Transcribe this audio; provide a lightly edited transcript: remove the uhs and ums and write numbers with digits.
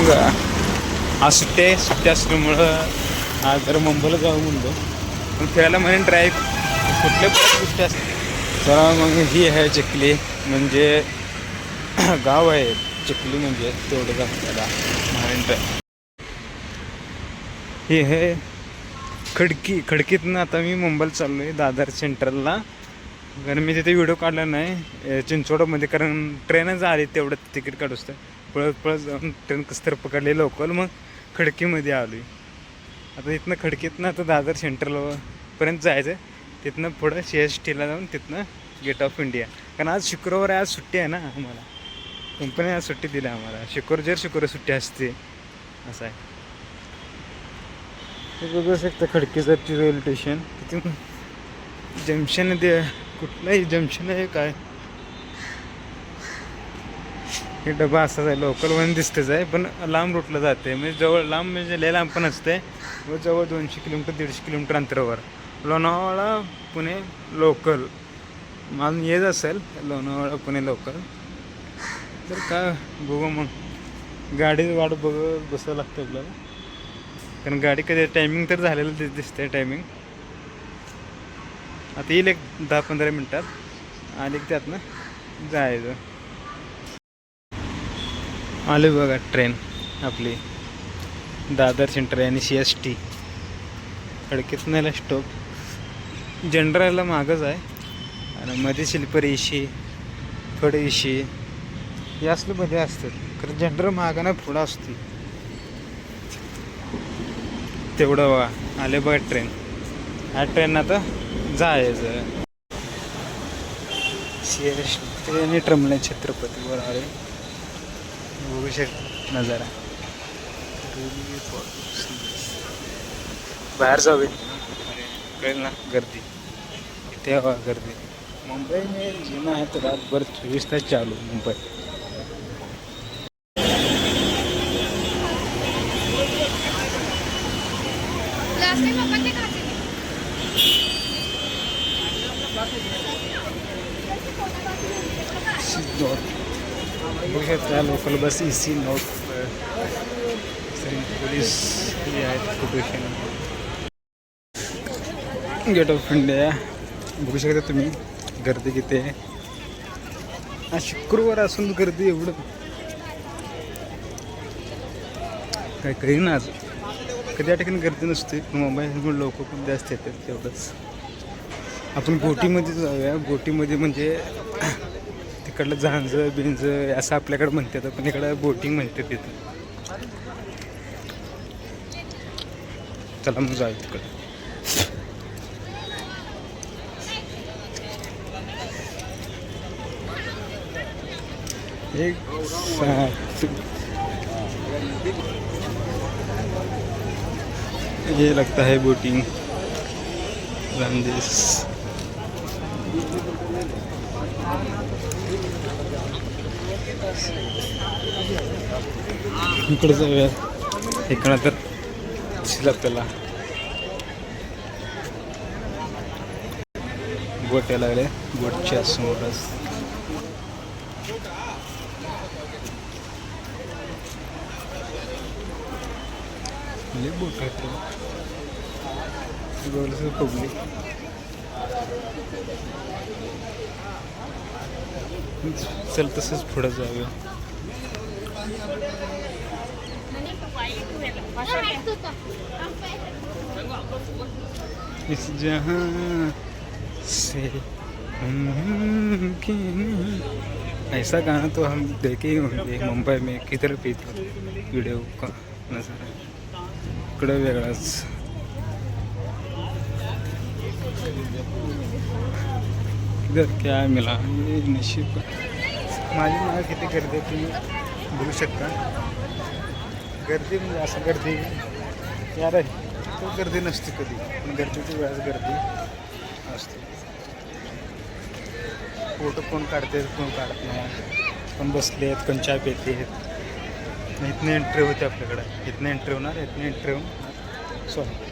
मग आज सुट्टी असल्यामुळं आज जरा मुंबईला जाऊ म्हणतो. पण फिरायला म्हणून ड्राईव्ह कुठल्या गोष्टी असते. जरा मग ही आहे चिखली, म्हणजे गाव आहे चिखली, म्हणजे तेवढंच आपल्याला मरीन ड्राईव्ह. हे आहे खडकीतनं आता मी मुंबईला चाललो आहे दादर सेंट्रलला. कारण मी तिथे व्हिडिओ काढला नाही चिंचवडमध्ये, कारण ट्रेनच आली तेवढं तिकीट काढूच तर पळत जाऊन ट्रेन कसं तर पकडले लोकल, मग खडकीमध्ये आलो आहे. आता इथनं खडकीतनं आता दादर सेंट्रलपर्यंत जायचं, तिथनं पुढं CSTला जाऊन तिथनं गेट ऑफ इंडिया. कारण आज शुक्रवार आहे, आज सुट्टी आहे ना आम्हाला, कंपनी आज सुट्टी दिली आम्हाला. शुक्रवार सुट्टी असते असं आहे. हे बघू शकता खडकीसरची रेल्वे स्टेशन. तिथून जंक्शन ते कुठलंही जंक्शन आहे काय, हे डबा असाच आहे. लोकल वन दिसतेच आहे, पण लांब रूटला जाते, म्हणजे जवळ लांब म्हणजे लय लांब पण असते. व जवळ 200 किलोमीटर 150 किलोमीटर अंतरावर लोणावळा पुणे लोकल मला येत असेल. लोणावळा पुणे लोकल तर काय बघू, मग गाडी वाट बघत बसावं लागतं आपल्याला, कारण गाडी कधी टायमिंग तर झालेलं दिसते. टायमिंग आता येईल एक 10-15 मिनटात आली की त्यातनं जायचं. आले बघा ट्रेन आपली दादर सेंटर आणि CST. खडकीतनं स्टॉप जनरलला मागच आहे, आणि मध्ये स्लीपर AC थोडे AC हे असलं मध्ये असतात. खरं जनरल मागानं पुढं असते तेवढं. बघा आले बघा ट्रेन. ह्या ट्रेन आता जायचं. CST आणि ट्रमले छत्रपतीवर आले. बघू शकता नजारा. बाहेर जावे कळेल ना, गर्दी इथे हवा गर्दी. मुंबई में जीना है तो रात भर 24 तास चालू मुंबई. बघू शकता local bus EC note police हे आहेत कुठे गेट ऑफ इंडिया. बघू शकता तुम्ही गर्दी किती आहे. आज शुक्रवार असून गर्दी एवढं काय काही ना. आज कधी या ठिकाणी गर्दी नसते, मुंबईमध्ये लोक पण जास्त येतात तेवढंच. आपण बोटीमध्ये जाऊया. बोटीमध्ये म्हणजे तिकडलं झांज असं आपल्याकडं म्हणतात, पण इकडं बोटिंग म्हणतात तिथं. चला मग जाऊ तिकडं. एक ये लगता है बोटिंग रामदेश. इकडे जाऊया. इकडं तर दिसलं आपल्याला बोट यायला लागले. बोटच्या समोरच बोट आहे पब्लिक. चल तसंच पुढं जाऊया. इस जहां से ऐसा गाना तो हम देखे ही होंगे मुंबई में किधर भी. तो वीडियो का नजारा इकडं वेगळाच. इधर क्या मिला ये नशीब. माझी माग किती गर्दी तुम्ही बघू शकता. गर्दी म्हणजे असं गर्दी यार तो गर्दी नसते कधी, पण गर्दीची वेळाच गर्दी असते. फोटो कोण काढते कोण काढत नाही, कोण बसले आहेत कोण चहा पिते आहेत. इथनं एंट्री होते आपल्याकडे. इथनं एंट्री होणार, इथनं एंट्री होऊन सॉरी